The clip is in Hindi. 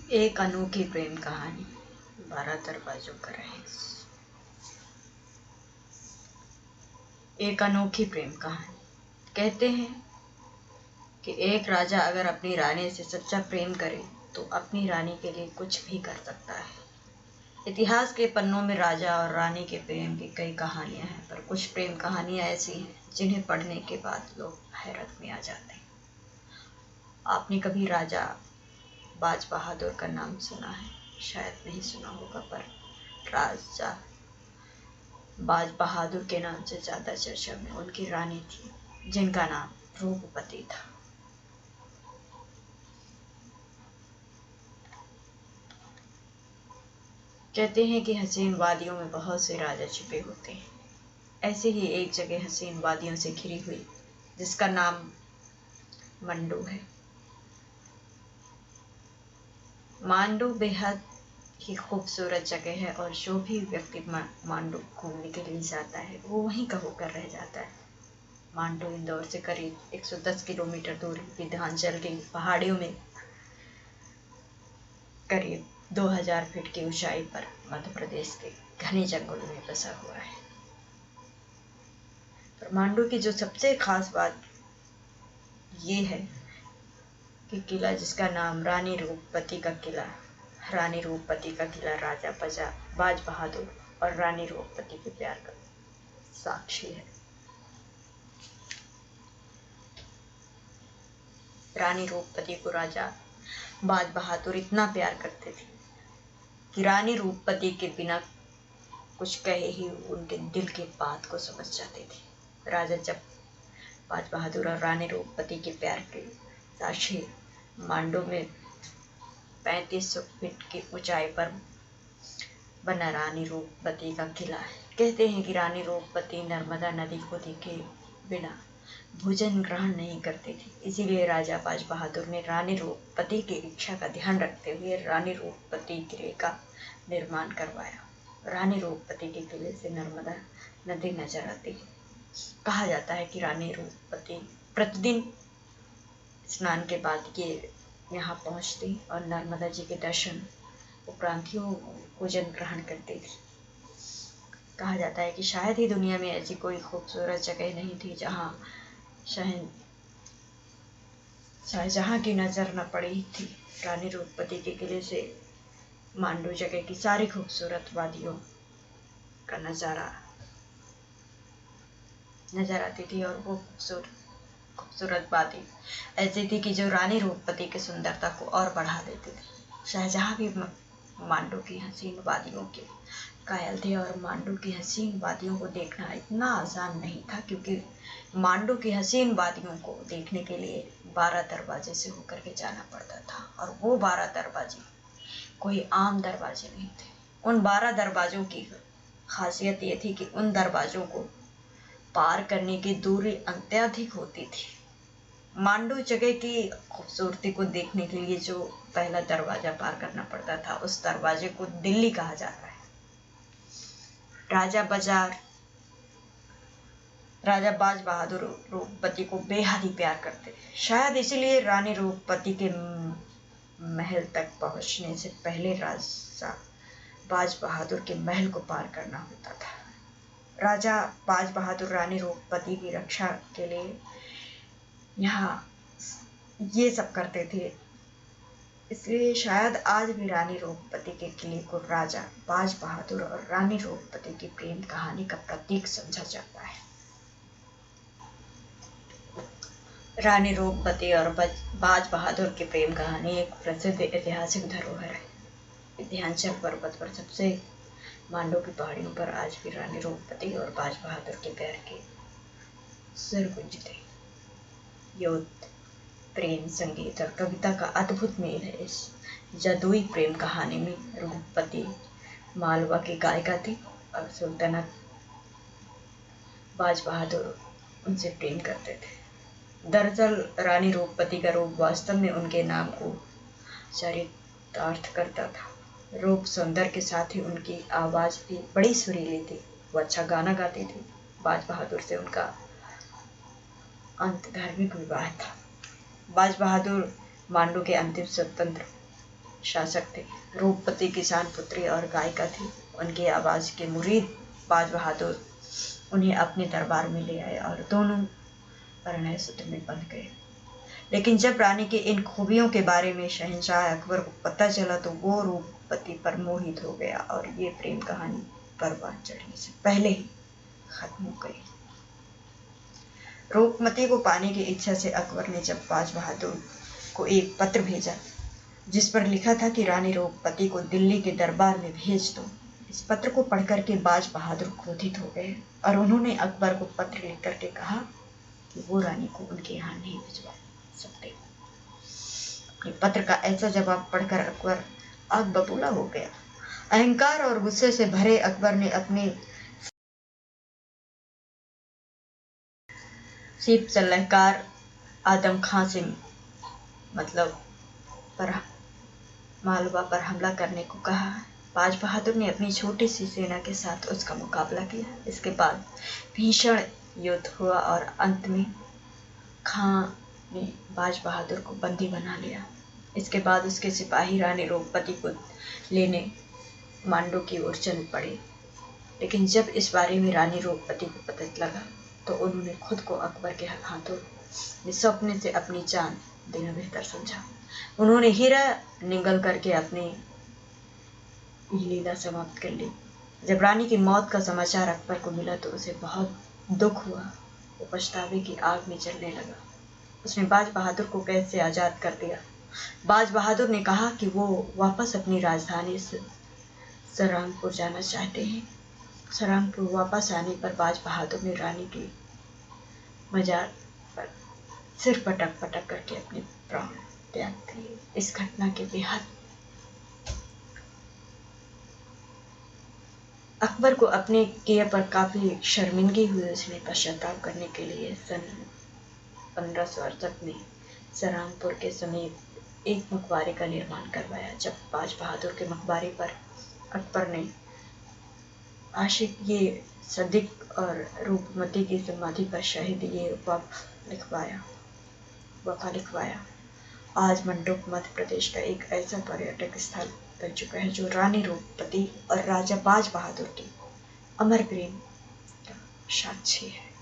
एक अनोखी प्रेम कहानी, 12 दरवाजों का रहस्य। एक अनोखी प्रेम कहानी। कहते हैं कि एक राजा अगर अपनी रानी से सच्चा प्रेम करे तो अपनी रानी के लिए कुछ भी कर सकता है। इतिहास के पन्नों में राजा और रानी के प्रेम की कई कहानियां हैं, पर कुछ प्रेम कहानियां ऐसी हैं जिन्हें पढ़ने के बाद लोग हैरत में आ जाते हैं। आपने कभी राजा बाज बहादुर का नाम सुना है? शायद नहीं सुना होगा, पर राजा बाज बहादुर के नाम से ज्यादा चर्चा में उनकी रानी थी, जिनका नाम रूपवती था। कहते हैं कि हसीन वादियों में बहुत से राजा छिपे होते हैं। ऐसे ही एक जगह हसीन वादियों से घिरी हुई, जिसका नाम मंडू है। मांडू बेहद ही खूबसूरत जगह है और जो भी व्यक्ति मांडू घूमने के लिए जाता है वो वहीं का होकर रह जाता है। मांडू इंदौर से करीब 110 किलोमीटर दूर विंध्याचल की पहाड़ियों में करीब 2000 फीट की ऊंचाई पर मध्य प्रदेश के घने जंगलों में बसा हुआ है। पर मांडू की जो सबसे खास बात ये है कि किला, जिसका नाम रानी रूपवती का किला, रानी रूपवती का किला राजा बाज बहादुर और रानी रूपवती के प्यार का साक्षी है। रानी रूपवती को राजा बाज बहादुर इतना प्यार करते थे कि रानी रूपवती के बिना कुछ कहे ही उनके दिल की बात को समझ जाते थे। राजा जब बाज बहादुर और रानी रूपवती के प्यार के साक्षी मांडू में 3500 फीट की ऊंचाई पर बना रानी रूपवती का किला है। कहते हैं कि रानी रूपवती नर्मदा नदी को देखे बिना भोजन ग्रहण नहीं करती थी, इसीलिए राजा बाज बहादुर ने रानी रूपवती की इच्छा का ध्यान रखते हुए रानी रूपवती किले का निर्माण करवाया। रानी रूपवती के किले से नर्मदा नदी नजर आती है। कहा जाता है कि रानी रूपवती प्रतिदिन स्नान के बाद ये यहाँ पहुँचती और नर्मदा जी के दर्शन उपरांत ही भोजन ग्रहण करती थी। कहा जाता है कि शायद ही दुनिया में ऐसी कोई खूबसूरत जगह नहीं थी जहाँ शाहजहां की नजर न पड़ी थी। रानी रूपवती के किले से मांडू जगह की सारी खूबसूरत वादियों का नजर आती थी और वो खूबसूरत वादी ऐसी थी कि जो रानी रूपवती की सुंदरता को और बढ़ा देती थी। शाहजहां भी मांडू की हसीन वादियों के कायल थे और मांडू की हसीन वादियों को देखना इतना आसान नहीं था, क्योंकि मांडू की हसीन वादियों को देखने के लिए 12 दरवाजे से होकर के जाना पड़ता था, और वो 12 दरवाजे कोई आम दरवाजे नहीं थे। उन 12 दरवाजों की खासियत ये थी कि उन दरवाजों को पार करने की दूरी अत्यधिक होती थी। मांडू जगह की खूबसूरती को देखने के लिए जो पहला दरवाजा पार करना पड़ता था, उस दरवाजे को दिल्ली कहा जाता है। राजा बाज बहादुर रूपवती को बेहद ही प्यार करते थे। शायद इसीलिए रानी रूपवती के महल तक पहुंचने से पहले राजा बाज बहादुर के महल को पार करना होता था। राजा बाज बहादुर रानी रूपवती की रक्षा के लिए यहाँ ये सब करते थे, इसलिए शायद आज भी रानी रूपवती के किले को राजा बाज बहादुर और रानी रूपवती की प्रेम कहानी का प्रतीक समझा जाता है। रानी रूपवती और बाज बहादुर की प्रेम कहानी एक प्रसिद्ध ऐतिहासिक धरोहर है। विंध्याचल पर्वत पर सबसे मांडू की पहाड़ियों पर आज भी रानी रूपवती और बाज बहादुर के प्यार के सुर गूंजते। युद्ध, प्रेम, संगीत और कविता का अद्भुत मेल है इस जादुई प्रेम कहानी में। रूपवती मालवा की गायिका थी और सुल्तानत बाज बहादुर उनसे प्रेम करते थे। दरअसल रानी रूपवती का रूप वास्तव में उनके नाम को चरितार्थ करता था। रूप सौंदर्य के साथ ही उनकी आवाज भी बड़ी सुरीली थी। वो अच्छा गाना गाती थी। बाज बहादुर से उनका अंत धार्मिक विवाह था। बाज बहादुर मांडू के अंतिम स्वतंत्र शासक थे। रूपवती किसान पुत्री और गायिका थी। उनकी आवाज के मुरीद बाज बहादुर उन्हें अपने दरबार में ले आए और दोनों परिणय सूत्र में बंध गए। लेकिन जब रानी की इन खूबियों के बारे में शहंशाह अकबर को पता चला तो वो रूपवती पर मोहित हो गया और ये प्रेम कहानी परवान चढ़ने से पहले ही खत्म हो गई। रूपमती को पाने की इच्छा से अकबर ने जब बाज बहादुर को एक पत्र भेजा जिस पर लिखा था कि रानी रूपवती को दिल्ली के दरबार में भेज दो। इस पत्र को पढ़कर के बाज बहादुर क्रोधित हो गए और उन्होंने अकबर को पत्र लिख करके कहा कि वो रानी को उनके यहाँ नहीं भिजवा सकते। अपने पत्र का ऐसा जवाब पढ़कर अकबर आग बबूला हो गया। अहंकार और गुस्से से भरे अकबर ने अपने सीप सलाहकार आदम खां से मतलब पर मालवा पर हमला करने को कहा। बाज बहादुर ने अपनी छोटी सी सेना के साथ उसका मुकाबला किया। इसके बाद भीषण युद्ध हुआ और अंत में खां ने बाज बहादुर को बंदी बना लिया। इसके बाद उसके सिपाही रानी रूपवती को लेने मांडू की ओर चल पड़े। लेकिन जब इस बारे में रानी रूपवती को पता लगा तो उन्होंने खुद को अकबर के हाथों में सौंपने से अपनी जान देना बेहतर समझा। उन्होंने हीरा निगल करके अपनी लीला समाप्त कर ली। जब रानी की मौत का समाचार अकबर को मिला तो उसे बहुत दुख हुआ। वो पछतावे की आग में जलने लगा। उसने बाज बहादुर को कैद से आजाद कर दिया। बाज बहादुर ने कहा कि वो वापस अपनी राजधानी सरांगपुर जाना चाहते हैं। सरांगपुर वापस आने पर बाज बहादुर ने रानी की मजार पर सिर पटक पटक करके अपने प्राण त्याग दिए। इस घटना के बेहद अकबर को अपने किए पर काफी शर्मिंदगी हुई। उसने पश्चाताप करने के लिए सन 1568 में सरांगपुर के समीप एक मकबरे का निर्माण करवाया। जब बाज बहादुर के मकबरे पर अकबर ने आशिक ये सदिक और रूपमती की समाधि पर शहीद ये वफा लिखवाया। आज मंडोक मध्य प्रदेश का एक ऐसा पर्यटक स्थल बन चुका है जो रानी रूपवती और राजा बाज बहादुर की अमर प्रेम का साक्षी है।